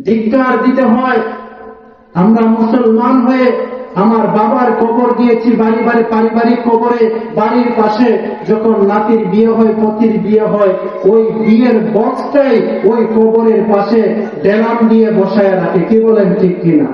ধিক্কার দিতে হয়। আমরা মুসলমান হয়ে আমার বাবার কবর দিয়েছি বাড়ি বাড়ি, পারিবারিক কবরে, বাড়ির পাশে যখন নাতির বিয়ে হয়, পতির বিয়ে হয়, ওই বিয়ের বক্সটাই ওই কবরের পাশে ডেলাম দিয়ে বসায় রাখে। কি বলেন, ঠিক কিনা?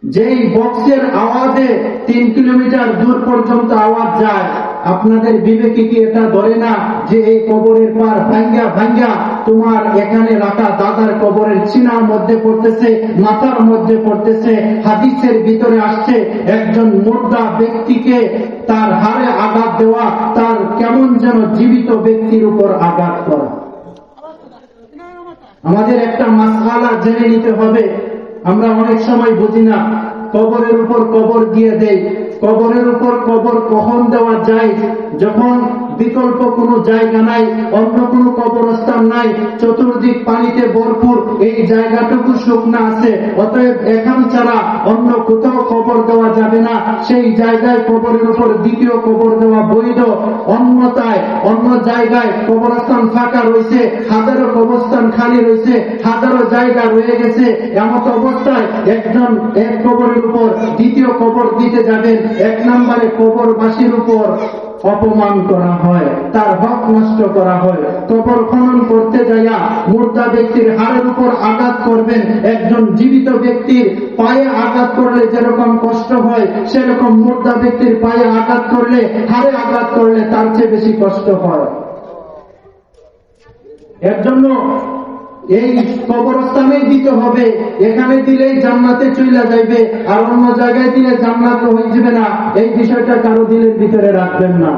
যেই বক্সের আওয়াজে 3 কিলোমিটার দূর পর্যন্ত আওয়াজ যায়, আপনাদের বিবেকে কি এটা ধরে না যে এই কবরের পার ভাঙ্গা ভাঙ্গা তোমার এখানে রাখা দাদার কবরের চিনার মধ্যে পড়তেছে, মাথার মধ্যে পড়তেছে? হাদিসের ভিতরে আসছে একজন মুর্দা ব্যক্তিকে তার হাড়ে আঘাত দেওয়া তার কেমন যেন জীবিত ব্যক্তির উপর আঘাত করা। আমাদের একটা মাসআলা জেনে নিতে হবে। আমরা অনেক সময় বুঝি না, কবরের উপর কবর দিয়ে দেই। কবরের উপর কবর কখন দেওয়া যায়? যখন বিকল্প কোনো জায়গা নাই, অন্য কোনো কবরস্থান নাই, চতুর্দিক পানিতে ভরপুর, এই জায়গাটুকু শুকনা আছে, অতএব এখান ছাড়া অন্য কোথাও কবর দেওয়া যাবে না। সেই জায়গায় কবরের উপর দ্বিতীয় কবর দেওয়া বৈধ। অন্যথায় অন্য জায়গায় কবরস্থান ফাঁকা রয়েছে, হাজারো কবরস্থান খালি রয়েছে, হাজারো জায়গা রয়ে গেছে, এমত অবস্থায় একজন এক কবরের উপর দ্বিতীয় কবর দিতে যাবেন, 1 নম্বরে কবরবাসীর উপর অপমান করা হয়, তার হক নষ্ট করা হয়। কবর খনন করতে যাইয়া মুর্দা ব্যক্তির হাড়ের উপর আঘাত করবেন। একজন জীবিত ব্যক্তির পায়ে আঘাত করলে যেরকম কষ্ট হয়, সেরকম মুর্দা ব্যক্তির পায়ে আঘাত করলে, হাড়ে আঘাত করলে তার চেয়ে বেশি কষ্ট হয়। এর জন্য এই কবরস্থানে দিতে হবে। এখানে দিলেই জান্নাতে চলে যাইবে, আর অন্য জায়গায় দিলে জান্নাত হয়ে যাবে না, এই বিষয়টা কারো দিলের ভিতরে রাখবেন না।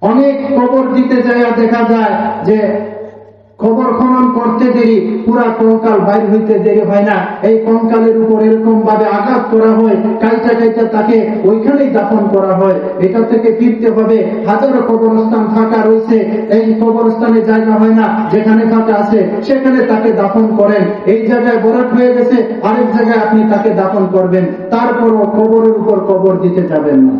অনেক কবর দিতে যাইয়া দেখা যায় যে কবর খনন করতে দেরি, পুরা কঙ্কাল বাইর হইতে দেরি হয় না। এই কঙ্কালের উপর এরকম ভাবে আঘাত করা হয়, কাইটা কাইটা তাকে ওইখানেই দাফন করা হয়। এটা থেকে ফিরতে হবে। হাজারো কবরস্থান ফাঁকা রয়েছে, এই কবরস্থানে জায়গা হয় না, যেখানে ফাঁকা আছে সেখানে তাকে দাফন করেন। এই জায়গায় বরাত হয়ে গেছে, আরেক জায়গায় আপনি তাকে দাফন করবেন। তারপরও কবরের উপর কবর দিতে যাবেন না।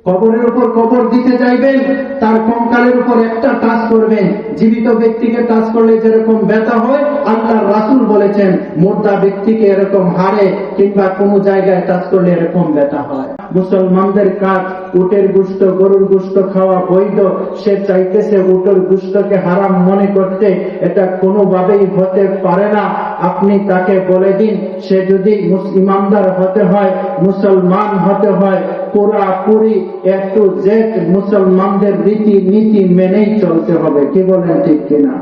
কবরের উপর কবর দিতে চাইবেন, তার কঙ্কালের উপর একটা টাচ করবেন। জীবিত ব্যক্তিকে টাচ করলে যেরকম ব্যথা হয়, আল্লাহর রাসূল বলেছেন মুর্দা ব্যক্তিকে এরকম হাড়ে কিংবা কোনো জায়গায় টাচ করলে এরকম ব্যথা হয়। মুসলমানদের কাজ উটের গোশত, গরুর গোশত খাওয়া বৈধ, সে চাইতেছে উটের গোশতকে হারাম মনে করতে, এটা কোনোভাবেই হতে পারে না। আপনি তাকে বলে দিন, সে যদি ইমানদার হতে হয়, মুসলমান হতে হয়, পুরাপুরি একটু জেট মুসলমানদের রীতি নীতি মেনেই চলতে হবে। কি বলেন, ঠিক কিনা?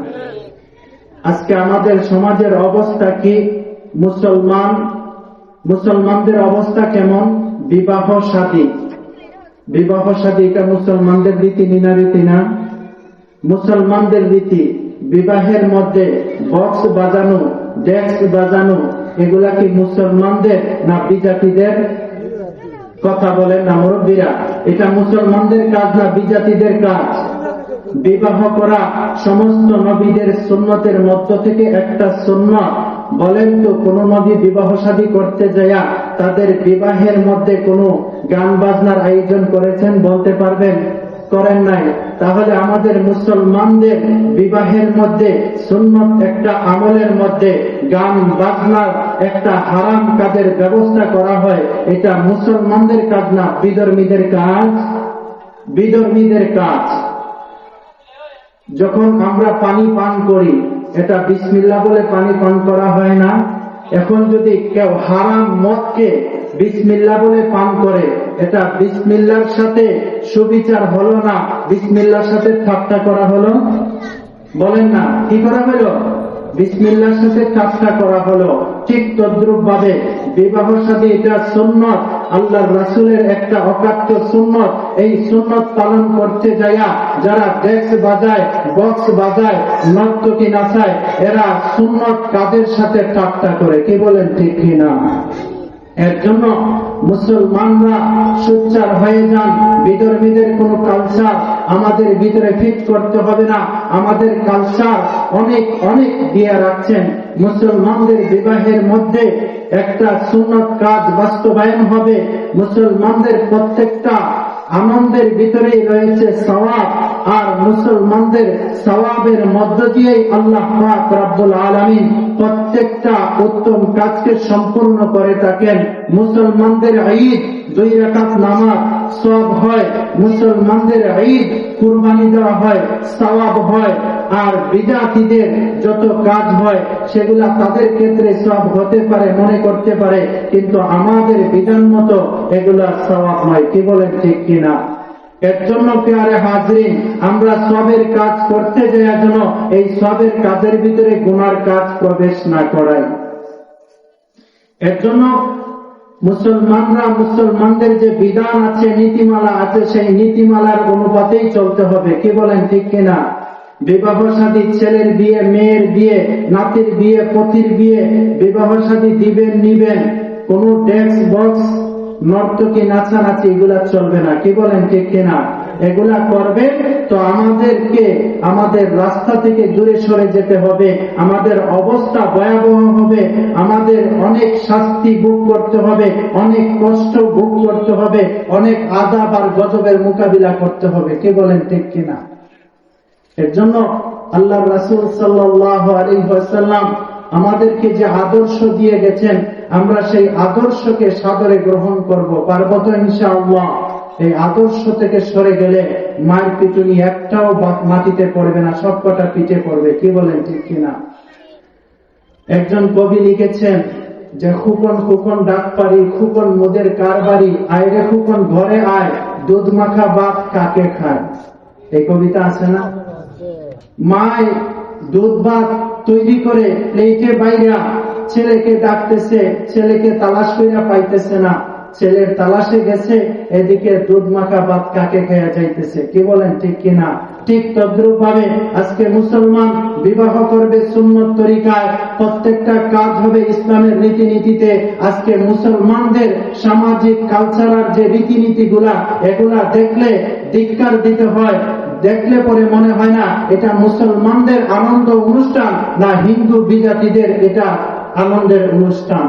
আজকে আমাদের সমাজের অবস্থা কি? মুসলমানদের অবস্থা কেমন? বিবাহ শাদী এটা মুসলমানদের রীতি না রীতি না? মুসলমানদের রীতি, বিবাহের মধ্যে বক্স বাজানো, ডেস্ক বাজানো, এগুলা কি মুসলমানদের না বিজাতিদের? কথা বলেন না মুরব্বীরা, এটা মুসলমানদের কাজ না বিজাতিদের কাজ? বিবাহ করা সমস্ত নবীদের সুন্নতের মধ্য থেকে একটা সুন্নত। বলেন তো, কোন নবী বিবাহ শাদী করতে যায়া তাদের বিবাহের মধ্যে কোনো গান বাজনার আয়োজন করেছেন? বলতে পারবেন? করেন নাই। তাহলে আমাদের মুসলমানদের বিবাহের মধ্যে সুন্নত একটা আমলের মধ্যে গান বাজনার একটা হারাম কাজের ব্যবস্থা করা হয়, এটা মুসলমানদের কাজ না বিধর্মীদের কাজ? বিধর্মীদের কাজ। যখন আমরা পানি পান করি, এটা বিসমিল্লাহ বলে পানি পান করা হয় না? এখন যদি কেউ হারাম মদকে বিসমিল্লাহ বলে পান করে, এটা বিসমিল্লাহর সাথে সুবিচার হলো না, বিসমিল্লাহর সাথে ঠাট্টা করা হলো? বলেন না, কি করা হলো? বিসমিল্লাহর সাথে ঠাট্টা করা হলো। ঠিক তদ্রুপ ভাবে বিবাহ শাদী এটা সুন্নত, আল্লাহর রাসূলের একটা অকাট্য সুন্নত। এই সুন্নত পালন করতে যাইয়া যারা ডেস্ক বাজায়, বক্স বাজায়, নর্তকী নাচায়, এরা সুন্নত কাজের সাথে ঠাট্টা করে। কি বলেন, ঠিক কিনা? এর জন্য মুসলমানরা সোচ্চার হয়ে যান। বিধর্মীদের কোন কালচার আমাদের ভিতরে ফিট করতে হবে না। আমাদের কালচার অনেক অনেক দিয়ে রাখছেন। মুসলমানদের বিবাহের মধ্যে একটা সুন্নত কাজ বাস্তবায়ন হবে। মুসলমানদের প্রত্যেকটা আনন্দের ভিতরেই রয়েছে সওয়াব, আর মুসলমানদের সওয়াবের মধ্য দিয়েই আল্লাহ পাক রব্বুল আলামিন প্রত্যেকটা উত্তম কাজকে সম্পূর্ণ করে থাকেন। মুসলমানদের ঈদ 2 রাকাত নামাজ সওয়াব হয়, মুসলমানদের ঈদ কুরবানি দেওয়া হয় সওয়াব হয়, আর বিদআতীদের যত কাজ হয় সেগুলা তাদের ক্ষেত্রে সওয়াব হতে পারে, মনে করতে পারে, কিন্তু আমাদের বিধান মতো এগুলা সওয়াব নয়। কি বলেন ঠিক কিনা? এর জন্য প্রিয় হাজরিন, আমরা সওয়াবের কাজ করতে যাওয়ার জন্য এই সওয়াবের কাজের ভিতরে গুনার কাজ প্রবেশ না করাই। এর জন্য মুসলমানদের যে বিধান আছে, নীতিমালা আছে, সেই নীতিমালার অনুপাতেই চলতে হবে। কি বলেন ঠিক কিনা? বিবাহ শাদী, ছেলের বিয়ে, মেয়ের বিয়ে, নাতির বিয়ে, পতির বিয়ে, বিবাহ শাদী দিবেন নিবেন, কোন ডেস্ক বক্স, নর্তকী, নাচানাচি এগুলা চলবে না। কি বলেন ঠিক কিনা? এগুলা করবে তো আমাদেরকে আমাদের রাস্তা থেকে দূরে সরে যেতে হবে, আমাদের অবস্থা ভয়াবহ হবে, আমাদের অনেক শাস্তি ভোগ করতে হবে, অনেক কষ্ট ভোগ করতে হবে, অনেক আযাব আর গজবের মোকাবিলা করতে হবে। কি বলেন ঠিক কিনা? এর জন্য আল্লাহর রাসূল সাল্লাল্লাহু আলাইহি ওয়াসাল্লাম আমাদেরকে যে আদর্শ দিয়ে গেছেন, আমরা সেই আদর্শকে সাদরে গ্রহণ করব। পারবো তো ইনশাআল্লাহ? এই আদর্শ থেকে সরে গেলে মায়ের পিটুনি একটাও মাটিতে পড়বে না, সবকটা পিঠে পড়বে। কি বলেন ঠিক কিনা? একজন কবি লিখেছেন যে খুকন খুকন ডাক পারি, খুকন মুদের কারবারি, আয়রে খুকন ঘরে আয়, দুধ মাখা ভাত কাকে খায়। এই কবিতা আছে না? মায় দুধ ভাত তৈরি করে প্লেটে বাইরা ছেলেকে ডাকতেছে, ছেলেকে তালাশ কইরা পাইতেছে না, ছেলের তালাশে গেছে, এদিকে দুধ মাখা ভাত কাকে খেয়া যাইতেছে। কি বলেন ঠিক কিনা? ঠিক তদ্রুপ ভাবে আজকে মুসলমান বিবাহ করবে সুন্নত তরিকায়, প্রত্যেকটা কাজ হবে ইসলামের রীতিনীতিতে। আজকে মুসলমানদের সামাজিক কালচারাল যে রীতিনীতি গুলা, এগুলা দেখলে ধিক্কার দিতে হয়। দেখলে পরে মনে হয় না এটা মুসলমানদের আনন্দ অনুষ্ঠান, না হিন্দু বিজাতিদের এটা আনন্দের অনুষ্ঠান।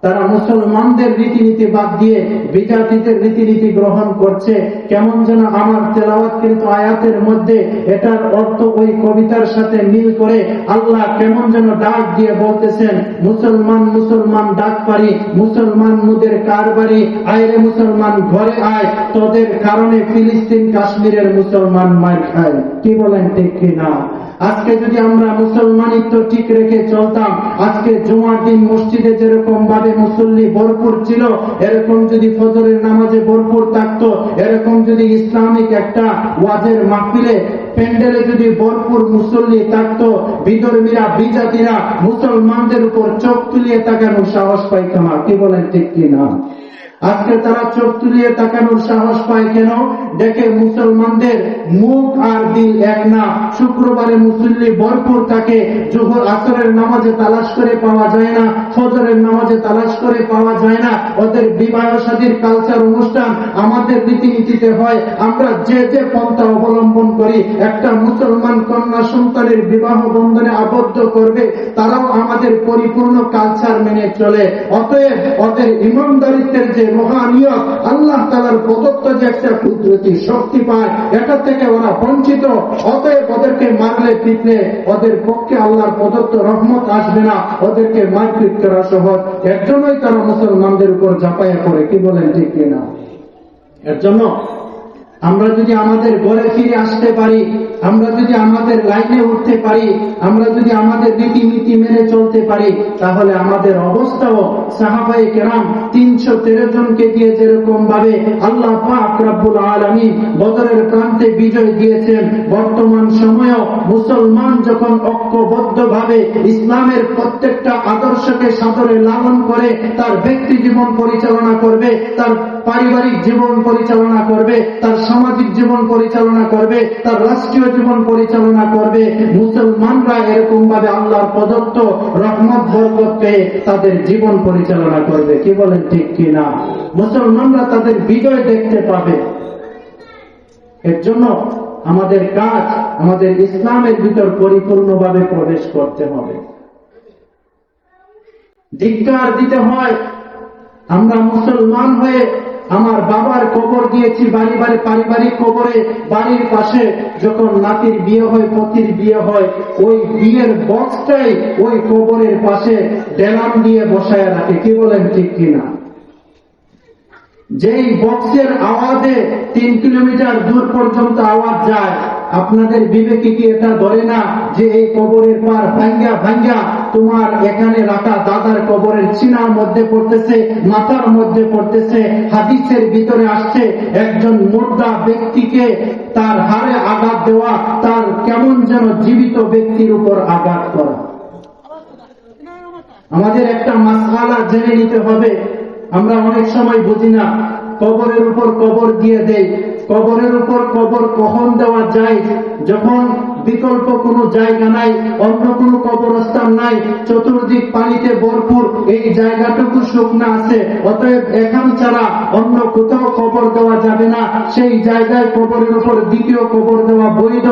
তারা মুসলমানদের রীতিনীতি বাদ দিয়ে বিজাতিদের রীতিনীতি গ্রহণ করছে। কেমন যেন আমার তেলাওয়াত কিন্তু আয়াতের মধ্যে এটার অর্থ ওই কবিতার সাথে মিল করে আল্লাহ কেমন যেন ডাক দিয়ে বলতেছেন, মুসলমান মুসলমান ডাক পারি, মুসলমান মুদের কারবারি, আয়রে মুসলমান ঘরে আয়, তোদের কারণে ফিলিস্তিন কাশ্মীরের মুসলমান মার খায়। কি বলেন ঠিক কিনা? আজকে যদি আমরা মুসলমানিত্ব ঠিক রেখে চলতাম, আজকে জুমার দিন মসজিদে যেরকম ভাবে মুসল্লি ভরপুর ছিল, এরকম যদি ফজরের নামাজে ভরপুর থাকতো, এরকম যদি ইসলামিক একটা ওয়াজের মাহফিলে প্যান্ডেলে যদি ভরপুর মুসল্লি থাকতো, বিধর্মীরা বিজাতিরা মুসলমানদের উপর চোখ তুলিয়ে তাকানোর সাহস পাইত না। কি বলেন ঠিক কিনা? আজকে তারা চোখ তুলিয়ে তাকানোর সাহস পায় কেন? দেখে মুসলমানদের মুখ আর দিল এক না। শুক্রবারে মুসল্লি ভরপুর থাকে, জোহর আসরের নামাজে তালাশ করে পাওয়া যায় না, ফজরের নামাজে তালাশ করে পাওয়া যায় না। ওদের বিবাহ শাদীর কালচার অনুষ্ঠান আমাদের রীতিনীতিতে হয়। আমরা যে যে পন্থা অবলম্বন করি, একটা মুসলমান কন্যা সন্তানের বিবাহ বন্ধনে আবদ্ধ করবে, তারাও আমাদের পরিপূর্ণ কালচার মেনে চলে। অতএব ওদের ইমানদারিত্বের যে রুহানিয়ত, আল্লাহ তাআলার প্রদত্ত যে একটা কুদরতি শক্তি পায়, এটা থেকে ওরা বঞ্চিত। অতএব ওদেরকে মারলে পিটলে ওদের পক্ষে আল্লাহর প্রদত্ত রহমত আসবে না, ওদেরকে মারপিট করা সহজ। এর জন্যই তারা মুসলমানদের উপর ঝাঁপাইয়া পড়ে। কি বলেন ঠিক কিনা? এর জন্য আমরা যদি আমাদের ঘরে ফিরে আসতে পারি, আমরা যদি আমাদের লাইনে উঠতে পারি, আমরা যদি আমাদের রীতিনীতি মেনে চলতে পারি, তাহলে আমাদের অবস্থাও সাহাবায়ে কেরাম 313 জনকে দিয়ে যেরকম ভাবে আল্লাহ পাক রব্বুল আলামিন বদরের প্রান্তে বিজয় দিয়েছেন, বর্তমান সময়েও মুসলমান যখন ঐক্যবদ্ধ ভাবে ইসলামের প্রত্যেকটা আদর্শকে সাদরে লালন করে তার ব্যক্তি জীবন পরিচালনা করবে, তার পারিবারিক জীবন পরিচালনা করবে, তার সামাজিক জীবন পরিচালনা করবে, তার রাষ্ট্রীয় জীবন পরিচালনা করবে, মুসলমানরা এরকম ভাবে আল্লাহর প্রদত্ত রহমত বরকত পেয়ে তাদের জীবন পরিচালনা করবে। কি বলেন ঠিক কিনা? মুসলমানরা তাদের বিজয় দেখতে পাবে। এর জন্য আমাদের কাজ, আমাদের ইসলামের ভিতর পরিপূর্ণভাবে প্রবেশ করতে হবে। ধিক্কার দিতে হয়, আমরা মুসলমান হয়ে আমার বাবার কবর দিয়েছি বাড়ি বাড়ি পারিবারিক কবরে, বাড়ির পাশে যখন নাতির বিয়ে হয়, পতির বিয়ে হয়, ওই বিয়ের বক্সটাই ওই কবরের পাশে ডেলাম দিয়ে বসায় রাখে। কি বলেন ঠিক কিনা? যেই বক্সের আওয়াজে 3 কিলোমিটার দূর পর্যন্ত আওয়াজ যায়, আপনাদের বিবেকে কি এটা ধরে না যে এই কবরের পার ভাঙ্গা ভাঙ্গা তোমার এখানে রাখা দাদার কবরের চিনার মধ্যে পড়তেছে, মাথার মধ্যে পড়তেছে? হাদিসের ভিতরে আসছে একজন মুর্দা ব্যক্তিকে তার হাড়ে আঘাত দেওয়া তার কেমন যেন জীবিত ব্যক্তির উপর আঘাত করা। আমাদের একটা মাসআলা জেনে নিতে হবে। আমরা অনেক সময় বুঝি না, কবরের উপর কবর দিয়ে দেই। কবরের উপর কবর কখন দেওয়া যায়? যখন বিকল্প কোনো জায়গা নাই, অন্য কোনো কবরস্থান নাই, চতুর্দিক পানিতে ভরপুর, এই জায়গাটুকু শুকনা আছে, অতএব এখান ছাড়া অন্য কোথাও কবর দেওয়া যাবে না। সেই জায়গায় কবরের উপর দ্বিতীয় কবর দেওয়া বৈধ।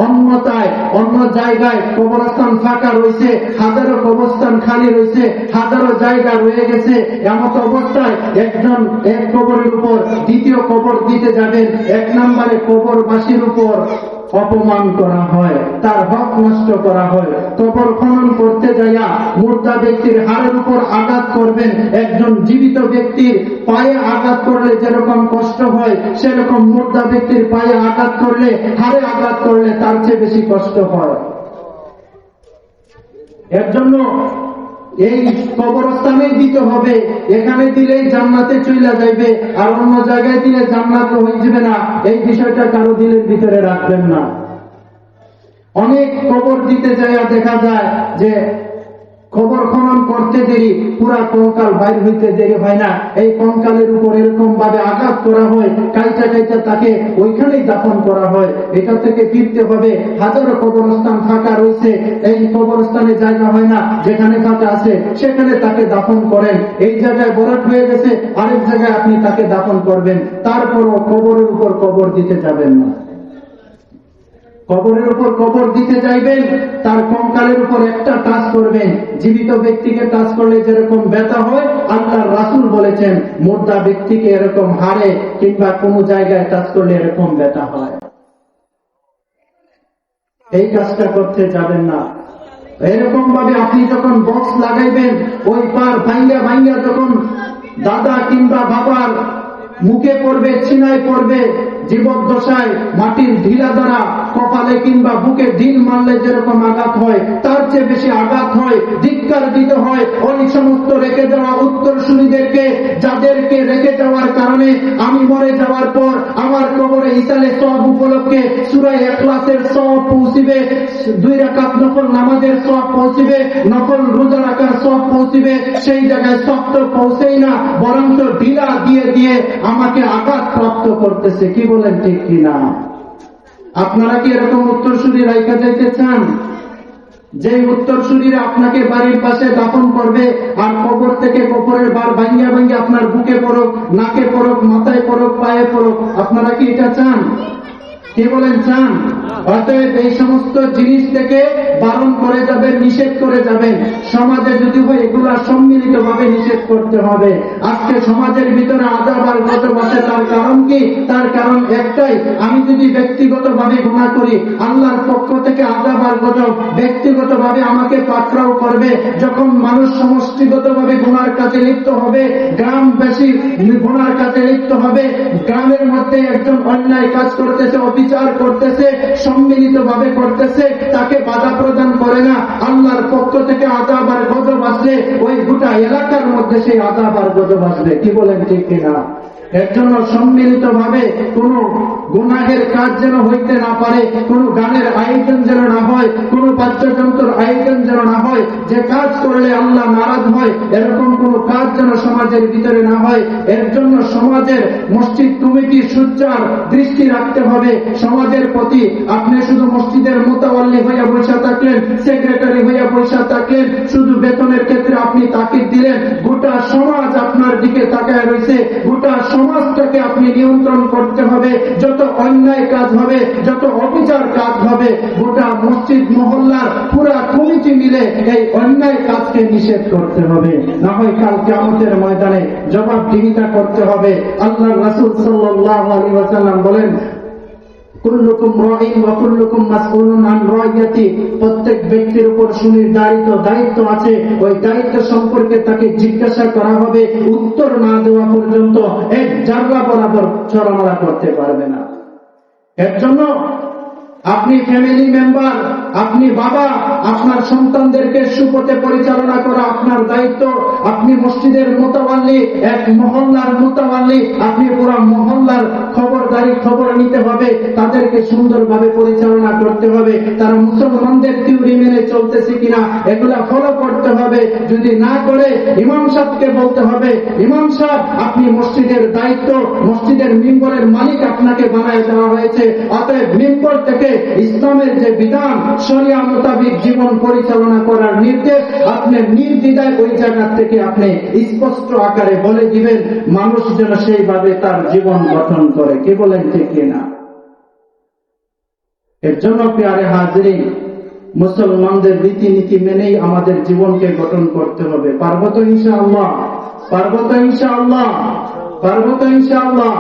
অন্যথায় অন্য জায়গায় কবরস্থান ফাঁকা রয়েছে, হাজারো কবরস্থান খালি রয়েছে, হাজারো জায়গা রয়ে গেছে, এমত অবস্থায় একজন এক কবরের উপর দ্বিতীয় কবর দিতে যাবেন, 1 নম্বরে কবরবাসীর উপর অপমান করা হয়, তার হক নষ্ট করা হয়। কবর খনন করতে যাইয়া মুর্দা ব্যক্তির হাড়ের উপর আঘাত করবেন। একজন জীবিত ব্যক্তির পায়ে আঘাত করলে যেরকম কষ্ট হয়, সেরকম মুর্দা ব্যক্তির পায়ে আঘাত করলে, হাড়ে আঘাত করলে তার চেয়ে বেশি কষ্ট হয়। এর জন্য এই কবরস্থানেই দিতে হবে। এখানে দিলেই জান্নাতে চলে যাইবে, আর অন্য জায়গায় দিলে জান্নাত হয়ে যাবে না, এই বিষয়টা কারো দিলের ভিতরে রাখবেন না। অনেক কবর দিতে যাইয়া দেখা যায় যে কবর খনন করতে দেরি, পুরা কঙ্কাল বাইর হইতে দেরি হয় না। এই কঙ্কালের উপর এরকম ভাবে আঘাত করা হয়, কাইটা কাইটা তাকে ওইখানেই দাফন করা হয়। এটা থেকে ফিরতে হবে। হাজারো কবরস্থান ফাঁকা রয়েছে, এই কবরস্থানে জায়গা হয় না, যেখানে ফাঁকা আছে সেখানে তাকে দাফন করেন। এই জায়গায় বরাট হয়ে গেছে, আরেক জায়গায় আপনি তাকে দাফন করবেন। তারপরও কবরের উপর কবর দিতে যাবেন না। কবরের উপর কবর দিতে যাইবেন, তার কঙ্কালের উপর একটা টাচ করবেন। জীবিত ব্যক্তিকে টাচ করলে যেরকম ব্যথা হয়, আল্লাহর রাসূল বলেছেন মুর্দা ব্যক্তিকে এরকম হাড়ে কিংবা কোনো জায়গায় টাচ করলে এরকম ব্যথা হয়। এই কাজটা করতে যাবেন না। এরকম ভাবে আপনি যখন বক্স লাগাইবেন, ওই পার ভাঙ্গা ভাঙ্গা যখন দাদা কিংবা বাবার মুখে পড়বে, ছিনায় পড়বে, জীবদ্দশায় মাটির ঢিলা দ্বারা কপালে কিংবা বুকে ঢিল মারলে যেরকম আঘাত হয়, তার চেয়ে বেশি আঘাত হয়, ধিক্কার দিতে হয় ওই সমস্ত রেখে যাওয়া উত্তরসূরিদেরকে, যাদেরকে রেখে যাওয়ার কারণে আমি মরে যাওয়ার পর আমার কবরে ইসালে সওয়াব উপলক্ষে সূরা ইখলাসের সওয়াব পৌঁছিবে, 2 রাকাত নফল নামাজের সওয়াব পৌঁছিবে, নফল রোজা রাখার সওয়াব পৌঁছিবে। সেই জায়গায় সওয়াব তো পৌঁছেই না, বরং তো ঢিলা দিয়ে দিয়ে আমাকে আঘাত প্রাপ্ত করতেছে। কি বলেন ঠিক কিনা? আপনারা কি এরকম উত্তরসূরি রাইখা যাইতে চান? যে উত্তরসূরিরা আপনাকে বাড়ির পাশে দাফন করবে, আর কবর থেকে কবরের বার ভাঙ্গা ভাঙ্গা আপনার বুকে পড়ুক, নাকে পড়ুক, মাথায় পড়ুক, পায়ে পড়ুক, আপনারা কি এটা চান? কি বলেন চান? অতএব এই সমস্ত জিনিস থেকে বারণ করে যাবেন, নিষেধ করে যাবেন। সমাজে যদি হয় এগুলা সম্মিলিত ভাবে নিষেধ করতে হবে। আজকে সমাজের ভিতরে আযাব আর গজব আছে, তার কারণ কি? তার কারণ একটাই, আমি যদি ব্যক্তিগত ভাবে গুনাহ করি, আল্লাহর পক্ষ থেকে আযাব আর গজব ব্যক্তিগত ভাবে আমাকে পাকড়াও করবে। যখন মানুষ সমষ্টিগত ভাবে গুনার কাজে লিপ্ত হবে, গ্রামবাসী গুনার কাজে লিপ্ত হবে, গ্রামের মধ্যে একজন অন্যায় কাজ করতেছে, অবিচার করতেছে, সম্মিলিত ভাবে করতেছে, তাকে বাধা প্রদান করে না, আল্লাহর পক্ষ থেকে আযাব আর গজব আসলে ওই গোটা এলাকার মধ্যে সেই আযাব আর গজব আসবে। কি বলেন ঠিক কিনা? এর জন্য সম্মিলিত ভাবে কোন গুনাহের কাজ যেন হইতে না পারে, কোন গানের আয়োজন যেন না হয়, কোন বাদ্যযন্ত্রের আয়োজন যেন না হয়, যে কাজ করলে আল্লাহ নারাজ হয় এরকম কোন কাজ যেন সমাজের ভিতরে না হয়। এর জন্য সমাজের মসজিদ কমিটি সোচ্চার দৃষ্টি রাখতে হবে সমাজের প্রতি। আপনি শুধু মসজিদের মুতাওয়াল্লি হইয়া বসে থাকলেন, সেক্রেটারি হইয়া বসে থাকলেন, শুধু বেতনের ক্ষেত্রে আপনি তাকিদ দিলেন, গোটা সমাজ আপনার দিকে তাকায় রয়েছে। গোটা সমাজটাকে আপনি নিয়ন্ত্রণ করতে হবে। যত অন্যায় কাজ হবে, যত অবিচার কাজ হবে, গোটা মসজিদ মহল্লার পুরা কমিটি মিলে এই অন্যায় কাজকে নিষেধ করতে হবে। না হয় কাল কিয়ামতের ময়দানে জবাবদিহিতা করতে হবে। আল্লাহর রাসূল সাল্লাল্লাহু আলাইহি ওয়াসাল্লাম বলেন, কুল্লুকুম রাঈন ওয়া কুল্লুকুম মাসউলুন আন রাইয়াতি। প্রত্যেক ব্যক্তির উপর সুনির্ধারিত দায়িত্ব আছে। ওই দায়িত্ব সম্পর্কে তাকে জিজ্ঞাসা করা হবে। উত্তর না দেওয়া পর্যন্ত এক জাররা বরাবর চলাফেরা করতে পারবে না। এর জন্য আপনি ফ্যামিলি মেম্বার, আপনি বাবা, আপনার সন্তানদেরকে সুপথে পরিচালনা করা আপনার দায়িত্ব। আপনি মসজিদের মুতাওয়াল্লি, এক মহল্লার মুতাওয়াল্লি, আপনি পুরো মহল্লার খবর নিতে হবে। তাদেরকে সুন্দরভাবে পরিচালনা করতে হবে। তারা মুসলমানদের থিওরি মেনে চলতেছে কিনা এগুলা ফলো করতে হবে। যদি না করে ইমাম সাহেবকে বলতে হবে, ইমাম সাহেব আপনি মসজিদের দায়িত্ব, মসজিদের মিম্বরের মালিক আপনাকে বানায় দেওয়া হয়েছে। অতএব মিম্বর থেকে ইসলামের যে বিধান শরিয়া মোতাবেক জীবন পরিচালনা করার নির্দেশ আপনি নির্দ্বিধায় ওই জায়গা থেকে আপনি স্পষ্ট আকারে বলে দিবেন, মানুষ যেন সেইভাবে তার জীবন গঠন করে। কে বলেন ঠিক কিনা? এর জন্য প্রিয় হাজিরিন, মুসলমানদের রীতিনীতি মেনেই আমাদের জীবনকে গঠন করতে হবে। পারবো তো ইনশাআল্লাহ? পারবো তো ইনশাআল্লাহ? পারবো তো ইনশাআল্লাহ?